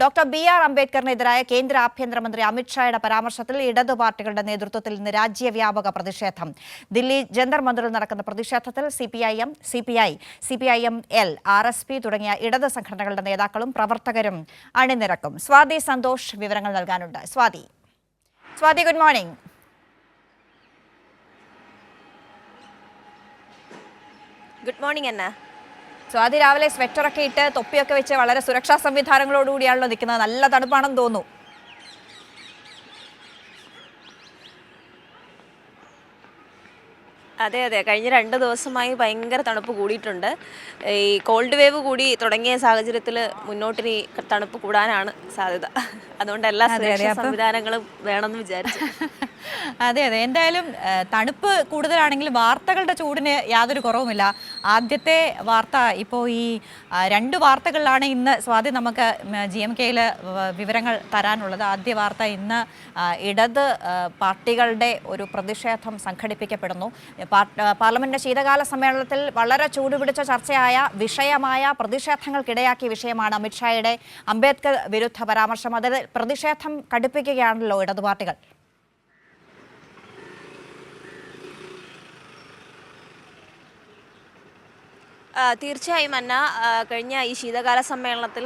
Doctor BR. അംബേദ്കറിനെതിരായ കേന്ദ്ര ആഭ്യന്തരമന്ത്രി അമിത്ഷായുടെ പരാമർശത്തിൽ ഇടതു പാർട്ടികളുടെ നേതൃത്വത്തിൽ ഇന്ന് രാജ്യവ്യാപക പ്രതിഷേധം. ദില്ലി ജന്തർ മന്ദിറിൽ നടക്കുന്ന പ്രതിഷേധത്തിൽ സിപിഐഎം, സിപിഐഎം-എൽ, ആർഎസ്പി തുടങ്ങിയ ഇടത് സംഘടനകളുടെ നേതാക്കളും പ്രവർത്തകരും അണിനിരക്കും. സ്വാതി സന്തോഷ് വിവരങ്ങൾ നൽകാനുണ്ട്. Swathi, good morning. Good morning Anna. Swathi, രാവിലെ സ്വെറ്ററൊക്കെ ഇട്ട് തൊപ്പിയൊക്കെ വെച്ച് വളരെ സുരക്ഷാ സംവിധാനങ്ങളോടുകൂടിയാണല്ലോ നിൽക്കുന്നത്. നല്ല തണുപ്പാണെന്ന് തോന്നുന്നു. അതെ, കഴിഞ്ഞ 2 ദിവസമായി ഭയങ്കര തണുപ്പ് കൂടിയിട്ടുണ്ട്. ഈ കോൾഡ് വേവ് കൂടി തുടങ്ങിയ സാഹചര്യത്തിൽ മുന്നോട്ടിനി തണുപ്പ് കൂടാനാണ് സാധ്യത. അതുകൊണ്ട് എല്ലാ സുരക്ഷാ സംവിധാനങ്ങളും വേണമെന്ന് വിചാരിച്ചു. അതെ, എന്തായാലും തണുപ്പ് കൂടുതലാണെങ്കിലും വാർത്തകളുടെ ചൂടിന് യാതൊരു കുറവുമില്ല. ആദ്യത്തെ വാർത്ത ഇപ്പോൾ ഈ 2 വാർത്തകളിലാണ് ഇന്ന് സ്വാതി നമുക്ക് GMKയിൽ വിവരങ്ങൾ തരാനുള്ളത്. ആദ്യ വാർത്ത ഇന്ന് ഇടത് പാർട്ടികളുടെ ഒരു പ്രതിഷേധം സംഘടിപ്പിക്കപ്പെടുന്നു. പാർലമെന്റ് ശീതകാല സമ്മേളനത്തിൽ വളരെ ചൂടുപിടിച്ച ചർച്ചയായ വിഷയമായ പ്രതിഷേധങ്ങൾക്കിടയാക്കിയ വിഷയമാണ് അമിത്ഷായുടെ അംബേദ്കർ വിരുദ്ധ പരാമർശം. അതിൽ പ്രതിഷേധം കടുപ്പിക്കുകയാണല്ലോ ഇടതു പാർട്ടികൾ. തീർച്ചയായും അന്ന, കഴിഞ്ഞ ഈ ശീതകാല സമ്മേളനത്തിൽ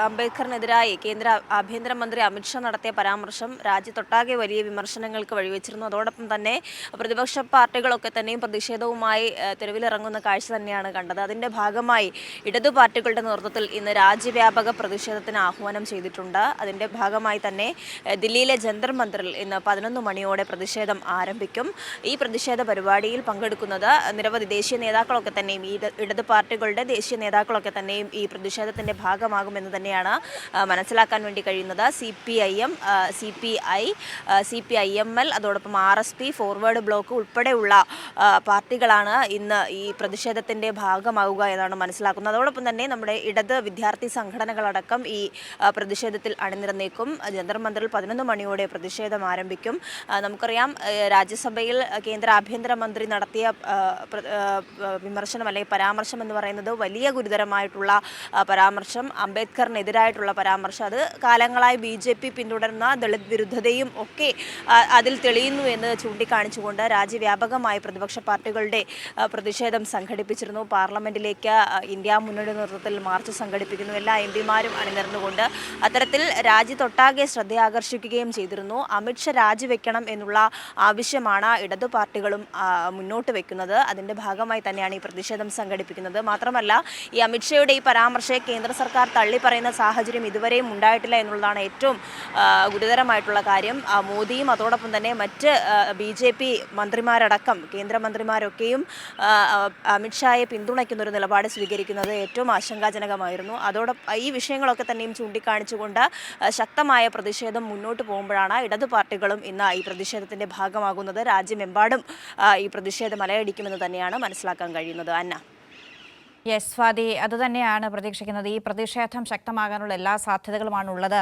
അംബേദ്കറിനെതിരായി കേന്ദ്ര ആഭ്യന്തരമന്ത്രി അമിത്ഷാ നടത്തിയ പരാമർശം രാജ്യത്തൊട്ടാകെ വലിയ വിമർശനങ്ങൾക്ക് വഴിവെച്ചിരുന്നു. അതോടൊപ്പം തന്നെ പ്രതിപക്ഷ പാർട്ടികളൊക്കെ തന്നെയും പ്രതിഷേധവുമായി തെരുവിലിറങ്ങുന്ന കാഴ്ച തന്നെയാണ് കണ്ടത്. അതിൻ്റെ ഭാഗമായി ഇടതു പാർട്ടികളുടെ നേതൃത്വത്തിൽ ഇന്ന് രാജ്യവ്യാപക പ്രതിഷേധത്തിന് ആഹ്വാനം ചെയ്തിട്ടുണ്ട്. അതിൻ്റെ ഭാഗമായി തന്നെ ദില്ലിയിലെ ജന്തർ മന്ദിറിൽ ഇന്ന് 11 മണിയോടെ പ്രതിഷേധം ആരംഭിക്കും. ഈ പ്രതിഷേധ പരിപാടിയിൽ പങ്കെടുക്കുന്നത് നിരവധി ദേശീയ നേതാക്കളൊക്കെ തന്നെയും ഇടത് പാർട്ടികളുടെ ദേശീയ നേതാക്കളൊക്കെ തന്നെയും ഈ പ്രതിഷേധത്തിൻ്റെ ഭാഗമാകുമെന്ന് തന്നെയാണ് മനസ്സിലാക്കാൻ വേണ്ടി കഴിയുന്നത്. CPIM, CPI, CPIML, അതോടൊപ്പം RSP, ഫോർവേഡ് ബ്ലോക്ക് ഉൾപ്പെടെയുള്ള പാർട്ടികളാണ് ഇന്ന് ഈ പ്രതിഷേധത്തിൻ്റെ ഭാഗമാവുക എന്നാണ് മനസ്സിലാക്കുന്നത്. അതോടൊപ്പം തന്നെ നമ്മുടെ ഇടത് വിദ്യാർത്ഥി സംഘടനകളടക്കം ഈ പ്രതിഷേധത്തിൽ അണിനിരന്നേക്കും. ജന്തർ മന്ദിറിൽ 11 മണിയോടെ പ്രതിഷേധം ആരംഭിക്കും. നമുക്കറിയാം, രാജ്യസഭയിൽ കേന്ദ്ര ആഭ്യന്തരമന്ത്രി നടത്തിയ വിമർശനം അല്ലെങ്കിൽ പരാമർശം എന്ന് പറയുന്നത് വലിയ ഗുരുതരമായിട്ടുള്ള പരാമർശം, അംബേദ്കറിനെതിരായിട്ടുള്ള പരാമർശം. അത് കാലങ്ങളായി BJP പിന്തുടരുന്ന ദളിത് വിരുദ്ധതയും ഒക്കെ അതിൽ തെളിയുന്നു എന്ന് ചൂണ്ടിക്കാണിച്ചുകൊണ്ട് രാജ്യവ്യാപകമായി പ്രതിപക്ഷ പാർട്ടികളുടെ പ്രതിഷേധം സംഘടിപ്പിച്ചിരുന്നു. പാർലമെന്റിലേക്ക് ഇന്ത്യ മുന്നണി നേതൃത്വത്തിൽ മാർച്ച് സംഘടിപ്പിക്കുന്നു. എല്ലാ MP-മാരും അണിനിരന്നുകൊണ്ട് അത്തരത്തിൽ രാജ്യത്തൊട്ടാകെ ശ്രദ്ധയാകർഷിക്കുകയും ചെയ്തിരുന്നു. അമിത്ഷാ രാജിവെക്കണം എന്നുള്ള ആവശ്യമാണ് ഇടതു പാർട്ടികളും മുന്നോട്ട് വെക്കുന്നത്. അതിൻ്റെ ഭാഗമായി തന്നെയാണ് ഈ പ്രതിഷേധം സംഘടിപ്പിക്കുന്നത്. മാത്രമല്ല, ഈ അമിത്ഷായുടെ ഈ പരാമർശത്തെ കേന്ദ്ര സർക്കാർ തള്ളിപ്പറയുന്ന സാഹചര്യം ഇതുവരെയും ഉണ്ടായിട്ടില്ല എന്നുള്ളതാണ് ഏറ്റവും ഗുരുതരമായിട്ടുള്ള കാര്യം. മോദിയും അതോടൊപ്പം തന്നെ മറ്റ് BJP മന്ത്രിമാരടക്കം കേന്ദ്രമന്ത്രിമാരൊക്കെയും അമിത്ഷായെ പിന്തുണയ്ക്കുന്ന ഒരു നിലപാട് സ്വീകരിക്കുന്നത് ഏറ്റവും ആശങ്കാജനകമായിരുന്നു. അതോടൊപ്പം ഈ വിഷയങ്ങളൊക്കെ തന്നെയും ചൂണ്ടിക്കാണിച്ചുകൊണ്ട് ശക്തമായ പ്രതിഷേധം മുന്നോട്ട് പോകുമ്പോഴാണ് ഇടതു പാർട്ടികളും ഇന്ന് ഈ പ്രതിഷേധത്തിൻ്റെ ഭാഗമാകുന്നത്. രാജ്യമെമ്പാടും ഈ പ്രതിഷേധം അലയടിക്കുമെന്ന് തന്നെയാണ് മനസ്സിലാക്കാൻ കഴിയുന്നത്. അന്ന. യെസ് സ്വാതി, അതുതന്നെയാണ് പ്രതീക്ഷിക്കുന്നത്. ഈ പ്രതിഷേധം ശക്തമാകാനുള്ള എല്ലാ സാധ്യതകളുമാണുള്ളത്.